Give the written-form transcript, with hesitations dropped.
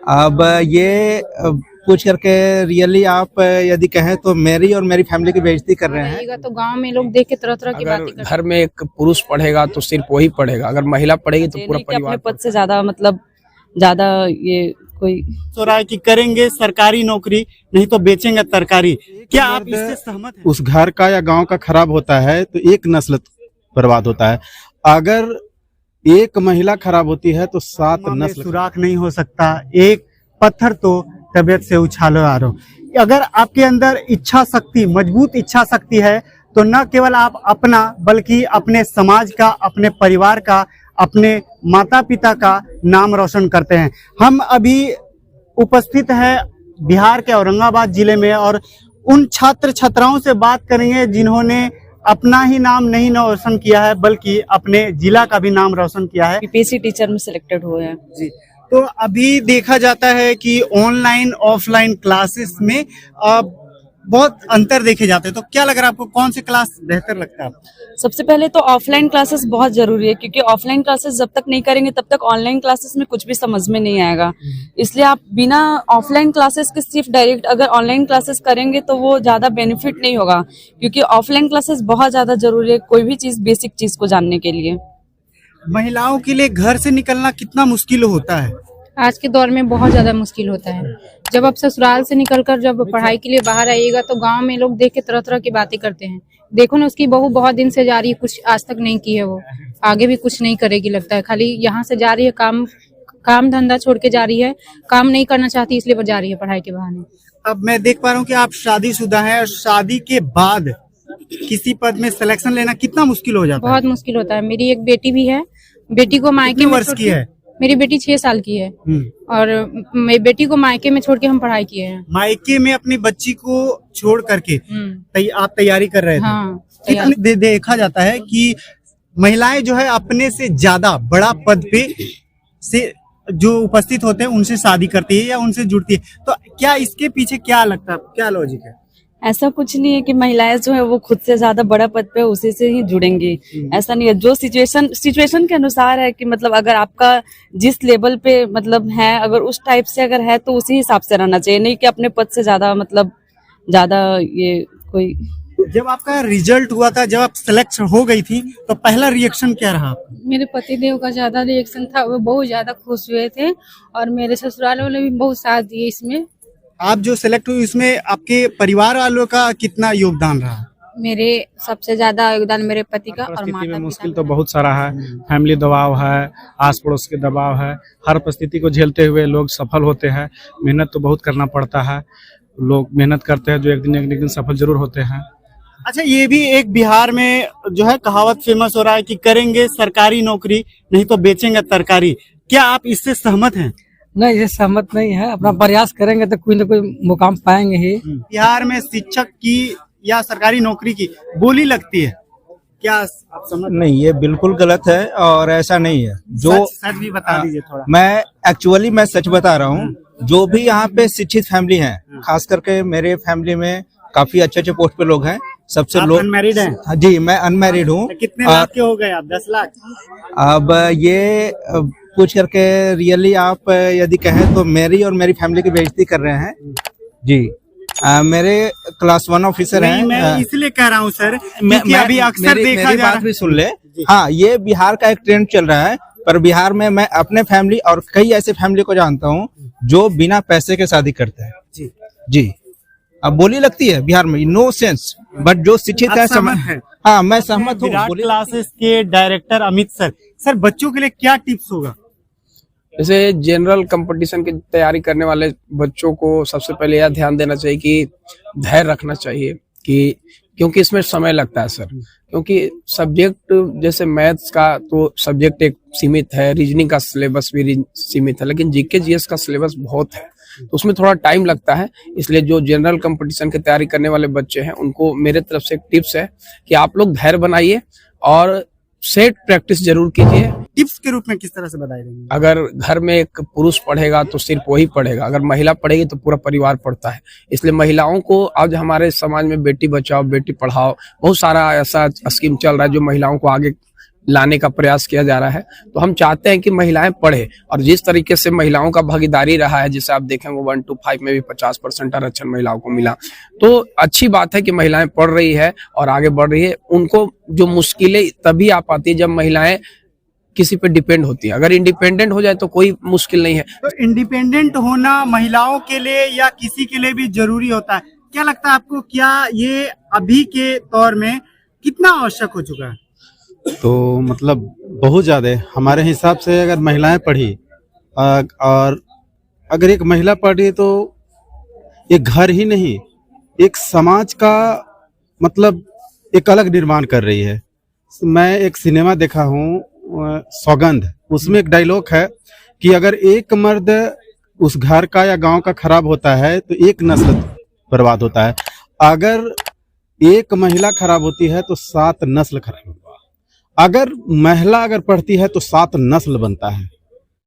अब ये पूछ करके रियली आप यदि कहें तो मेरी और मेरी फैमिली की बेइज्जती कर रहे हैं। रहेगा तो गांव में लोग देख के तरह तरह की बातें अगर घर में एक पुरुष पढ़ेगा तो सिर्फ वही पढ़ेगा, अगर महिला पढ़ेगी तो पूरा परिवार अपने पद से ज्यादा मतलब ज्यादा ये कोई तो राय की करेंगे सरकारी नौकरी नहीं तो बेचेंगे तरकारी। क्या आप इससे सहमत हैं? उस घर का या गांव का खराब होता है तो एक नस्ल बर्बाद होता है। अगर एक महिला खराब होती है तो 7 नस्ल। सुराख नहीं हो सकता, एक पत्थर तो तबियत से उछालो आरो। अगर आपके अंदर इच्छा शक्ति, मजबूत इच्छा शक्ति है तो न केवल आप अपना बल्कि अपने समाज का, अपने परिवार का, अपने माता पिता का नाम रोशन करते हैं। हम अभी उपस्थित हैं बिहार के औरंगाबाद जिले में और उन छात्र छात्राओं से बात करेंगे जिन्होंने अपना ही नाम नहीं रोशन किया है बल्कि अपने जिला का भी नाम रोशन किया है। बीपीएससी टीचर में सिलेक्टेड हुए हैं जी, तो अभी देखा जाता है कि ऑनलाइन ऑफलाइन क्लासेस में बहुत अंतर देखे जाते हैं, तो क्या लग रहा है आपको, कौन से क्लास बेहतर लगता है? सबसे पहले तो ऑफलाइन क्लासेस बहुत जरूरी है, क्योंकि ऑफलाइन क्लासेस जब तक नहीं करेंगे तब तक ऑनलाइन क्लासेस में कुछ भी समझ में नहीं आएगा। इसलिए आप बिना ऑफलाइन क्लासेस के सिर्फ डायरेक्ट अगर ऑनलाइन क्लासेस करेंगे तो वो ज्यादा बेनिफिट नहीं होगा, क्योंकि ऑफलाइन क्लासेस बहुत ज्यादा जरूरी है कोई भी चीज, बेसिक चीज को जानने के लिए। महिलाओं के लिए घर से निकलना कितना मुश्किल होता है? आज के दौर में बहुत ज्यादा मुश्किल होता है। जब आप ससुराल से निकलकर जब पढ़ाई के लिए बाहर आइएगा तो गांव में लोग देख के तरह तरह की बातें करते हैं। देखो ना, उसकी बहू बहुत दिन से जा रही है, कुछ आज तक नहीं की है, वो आगे भी कुछ नहीं करेगी लगता है। खाली यहाँ से जा रही है, काम धंधा छोड़ के जा रही है, काम नहीं करना चाहती इसलिए वो जा रही है पढ़ाई के बहाने। अब मैं देख पा रहा हूँ कि आप शादीशुदा हैं और शादी के बाद किसी पद में सिलेक्शन लेना कितना मुश्किल हो जाता है? बहुत मुश्किल होता है। मेरी एक बेटी भी है, बेटी को मायके कितने में वर्ष की है? मेरी बेटी 6 साल की है और मेरी बेटी को मायके में छोड़ के हम पढ़ाई किए हैं। मायके में अपनी बच्ची को छोड़ करके आप तैयारी कर रहे थे? हाँ, देखा जाता है कि महिलाएं जो है अपने से ज्यादा बड़ा पद पे से जो उपस्थित होते हैं उनसे शादी करती है या उनसे जुड़ती है, तो क्या इसके पीछे क्या लगता है, क्या लॉजिक है? ऐसा कुछ नहीं है कि महिलाएं जो है वो खुद से ज्यादा बड़ा पद पे उसी से ही जुड़ेंगी, ऐसा नहीं है। जो सिचुएशन के अनुसार है कि मतलब अगर आपका जिस लेवल पे मतलब है, अगर उस टाइप से अगर है तो उसी हिसाब से रहना चाहिए, नहीं कि अपने पद से ज्यादा मतलब ज्यादा ये कोई। जब आपका रिजल्ट हुआ था, जब आप सिलेक्ट हो गई थी तो पहला रिएक्शन क्या रहा? मेरे पतिदेव का ज्यादा रिएक्शन था, वो बहुत ज्यादा खुश हुए थे और मेरे ससुराल वाले भी बहुत साथ दिए इसमें। आप जो सिलेक्ट हुई उसमें आपके परिवार वालों का कितना योगदान रहा? मेरे सबसे ज्यादा योगदान मेरे पति का और माता पिता। मुश्किल तो बहुत सारा है, फैमिली दबाव है, आस पड़ोस के दबाव है, हर परिस्थिति को झेलते हुए लोग सफल होते हैं। मेहनत तो बहुत करना पड़ता है, लोग मेहनत करते हैं जो एक दिन सफल जरूर होते हैं। अच्छा, ये भी एक बिहार में जो है कहावत फेमस हो रहा है कि करेंगे सरकारी नौकरी नहीं तो बेचेंगे तरकारी। क्या आप इससे सहमत हैं? नहीं, ये सहमत नहीं है। अपना प्रयास करेंगे तो कोई ना कोई मुकाम पाएंगे ही। बिहार में शिक्षक की या सरकारी नौकरी की बोली लगती है, क्या आप समझ? नहीं, ये बिल्कुल गलत है और ऐसा नहीं है। जो सच भी बता दीजिए थोड़ा। मैं सच बता रहा हूँ। जो भी यहाँ पे शिक्षित फैमिली है, खास करके मेरे फैमिली में काफी अच्छे पोस्ट पे लोग हैं। सबसे लोग अनमैरिड हैं? जी, मैं अनमैरिड हूँ। कितने लाख के हो गए आप? 10 लाख? अब ये पूछ करके रियली आप यदि कहें तो मेरी और मेरी फैमिली की बेइज्जती कर रहे हैं जी। मेरे क्लास 1 ऑफिसर हैं। मैं इसलिए कह रहा हूँ सर, मैं अभी अक्सर देखा मेरी बात भी सुन ले। हाँ, ये बिहार का एक ट्रेंड चल रहा है, पर बिहार में मैं अपने फैमिली और कई ऐसे फैमिली को जानता हूँ जो बिना पैसे के शादी करते हैं जी। अब बोली लगती है बिहार में, नो सेंस, बट जो शिक्षित है हाँ, मैं सहमत हूँ। क्लासेस के डायरेक्टर अमित सर, बच्चों के लिए क्या टिप्स होगा? जैसे जनरल कंपटीशन की तैयारी करने वाले बच्चों को सबसे पहले यह ध्यान देना चाहिए कि धैर्य रखना चाहिए, कि क्योंकि इसमें समय लगता है सर। क्योंकि सब्जेक्ट जैसे मैथ्स का तो सब्जेक्ट एक सीमित है, रीजनिंग का सिलेबस भी सीमित है, लेकिन जीके जीएस का सिलेबस बहुत है, तो उसमें थोड़ा टाइम लगता है। इसलिए जो जनरल कंपटीशन की तैयारी करने वाले बच्चे हैं उनको मेरे तरफ से एक टिप्स है कि आप लोग धैर्य बनाइए और सेट प्रैक्टिस जरूर कीजिए। टिप्स के रूप में किस तरह से बताए देंगे? अगर घर में एक पुरुष पढ़ेगा तो सिर्फ वही पढ़ेगा, अगर महिला पढ़ेगी तो पूरा परिवार पढ़ता है। इसलिए महिलाओं को आज हमारे समाज में बेटी बचाओ बेटी पढ़ाओ बहुत सारा ऐसा स्कीम चल रहा है जो महिलाओं को आगे लाने का प्रयास किया जा रहा है। तो हम चाहते हैं कि महिलाएं पढ़े, और जिस तरीके से महिलाओं का भागीदारी रहा है, जैसे आप देखें वो 1 to 5 में भी 50% आरक्षण महिलाओं को मिला, तो अच्छी बात है कि महिलाएं पढ़ रही है और आगे बढ़ रही है। उनको जो मुश्किलें तभी आ पाती है जब महिलाएं किसी पे डिपेंड होती है। अगर इंडिपेंडेंट हो जाए तो कोई मुश्किल नहीं है। तो इंडिपेंडेंट होना महिलाओं के लिए या किसी के लिए भी जरूरी होता है, क्या लगता है आपको, क्या ये अभी के दौर में कितना आवश्यक हो चुका है? तो मतलब बहुत ज़्यादा हमारे हिसाब से अगर महिलाएं पढ़ी और अगर एक महिला पढ़ी तो एक घर ही नहीं, एक समाज का मतलब एक अलग निर्माण कर रही है। मैं एक सिनेमा देखा हूँ सौगंध, उसमें एक डायलॉग है कि अगर एक मर्द उस घर का या गांव का खराब होता है तो एक नस्ल बर्बाद होता है, अगर एक महिला खराब होती है तो 7 नस्ल खराब होता है, अगर महिला अगर पढ़ती है तो 7 नस्ल बनता है।